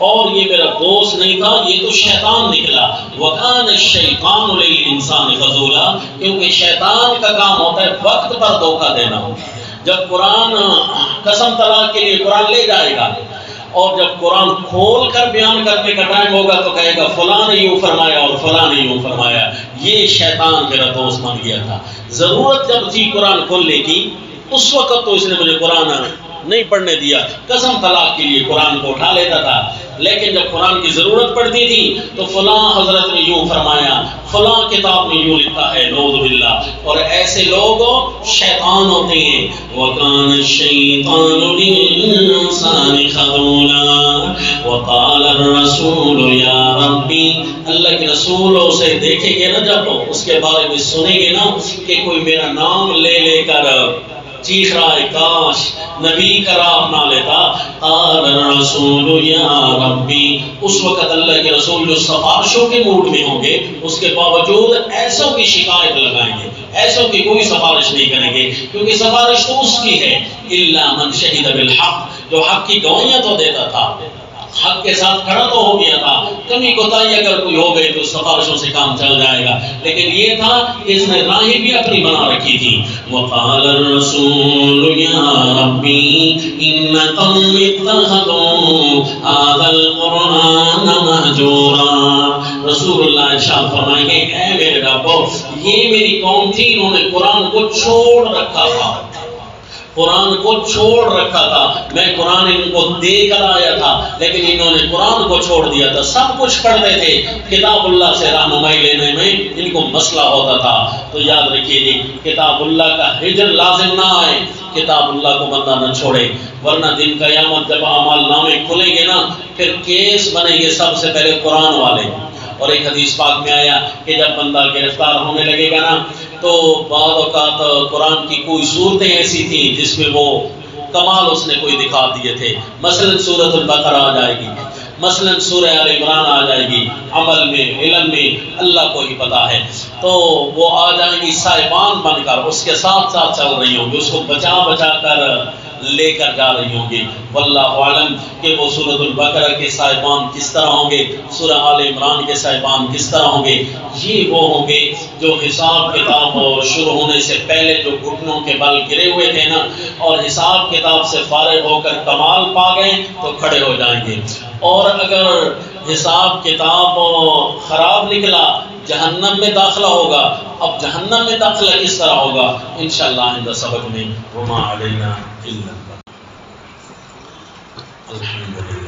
اور یہ میرا دوست نہیں تھا، یہ تو شیطان نکلا۔ وَكَانَ الشَّيْطَانُ لِلْإِنسَانِ خَذُولًا، کیونکہ شیطان کا کام ہوتا ہے وقت پر دھوکہ دینا۔ جب قرآن قسم طلاق کے لیے قرآن لے جائے گا اور جب قرآن کھول کر بیان کرنے کا ٹائم ہوگا تو کہے گا فلاں نے یوں فرمایا اور فلاں نے یوں فرمایا، یہ شیطان میرا دوست بن گیا تھا۔ ضرورت جب تھی قرآن کھولنے کی اس وقت تو اس نے مجھے قرآن نہیں پڑھنے دیا، قسم طلاق کے لیے قرآن کو اٹھا لیتا تھا، لیکن جب قرآن کی ضرورت پڑتی تھی تو فلاں حضرت نے یوں فرمایا، فلاں کتاب میں یوں لکھا ہے، نعوذ باللہ۔ اور ایسے لوگ شیطان ہوتے ہیں۔ وَكَانَ الشَّيْطَانُ لِلْإِنسَانِ خَذُولًا وَقَالَ الرَّسُولُ يَا رَبِّ، اللہ کے رسولوں سے دیکھیں گے نا جب اس کے بارے میں سنیں گے نا کہ کوئی میرا نام لے لے کر چیخ رہا ہے کاش نبی کا راہ اپنا لیتا، قال الرسول یا ربی، اس وقت اللہ کے رسول جو سفارشوں کے موڈ میں ہوں گے اس کے باوجود ایسوں کی شکایت لگائیں گے، ایسوں کی کوئی سفارش نہیں کریں گے، کیونکہ سفارش تو اس کی ہے، الا من شہد بالحق، جو حق کی گواہیاں تو دیتا تھا، حق کے ساتھ کھڑا تو ہو گیا تھا، کمی کوتاہی اگر کوئی ہو گئی تو سفارشوں سے کام چل جائے گا، لیکن یہ تھا کہ اس نے راہیں بھی اپنی بنا رکھی تھی۔ وقال الرسول یا ربی ان قوم اتخذوا هذا القرآن مہجورا، رسول اللہ ارشاد فرمائیں گے اے میرے رب، یہ میری قوم تھی، انہوں نے قرآن کو چھوڑ رکھا تھا، قرآن کو چھوڑ رکھا تھا. میں قرآن ان کو دے کر آیا تھا لیکن انہوں نے قرآن کو چھوڑ دیا تھا. سب کچھ پڑھتے تھے, کتاب اللہ سے رہنمائی لینے میں ان کو مسئلہ ہوتا تھا. تو یاد رکھیے جی, کتاب اللہ کا ہجر لازم نہ آئے, کتاب اللہ کو بندہ نہ چھوڑے, ورنہ دن قیامت جب اعمال نامے کھلیں گے نا پھر کیس بنیں گے سب سے پہلے قرآن والے. اور ایک حدیث پاک میں آیا کہ جب بندہ گرفتار ہونے لگے گا نا تو بعض اوقات قرآن کی کوئی صورتیں ایسی تھیں جس میں وہ کمال اس نے کوئی دکھا دیے تھے. مثلا سورۃ البقرہ آ جائے گی, مثلا سورہ آل عمران آ جائے گی, عمل میں علم میں اللہ کو ہی پتا ہے. تو وہ آ جائیں گی صاحبان بن کر, اس کے ساتھ ساتھ چل رہی ہوں گی, اس کو بچا بچا کر لے کر جا رہی ہوں گی. واللہ عالم کہ وہ سورۃ البقرہ کے صاحبان کس طرح ہوں گے, سورہ آل عمران کے صاحبان کس طرح ہوں گے. یہ وہ ہوں گے جو حساب کتاب شروع ہونے سے پہلے جو گھٹنوں کے بل گرے ہوئے تھے نا, اور حساب کتاب سے فارغ ہو کر کمال پا گئے تو کھڑے ہو جائیں گے. اور اگر حساب کتاب خراب نکلا جہنم میں داخلہ ہوگا. اب جہنم میں داخلہ کس طرح ہوگا انشاءاللہ آئندہ سبق میں. وما علینا الا البلاغ. الحمدللہ.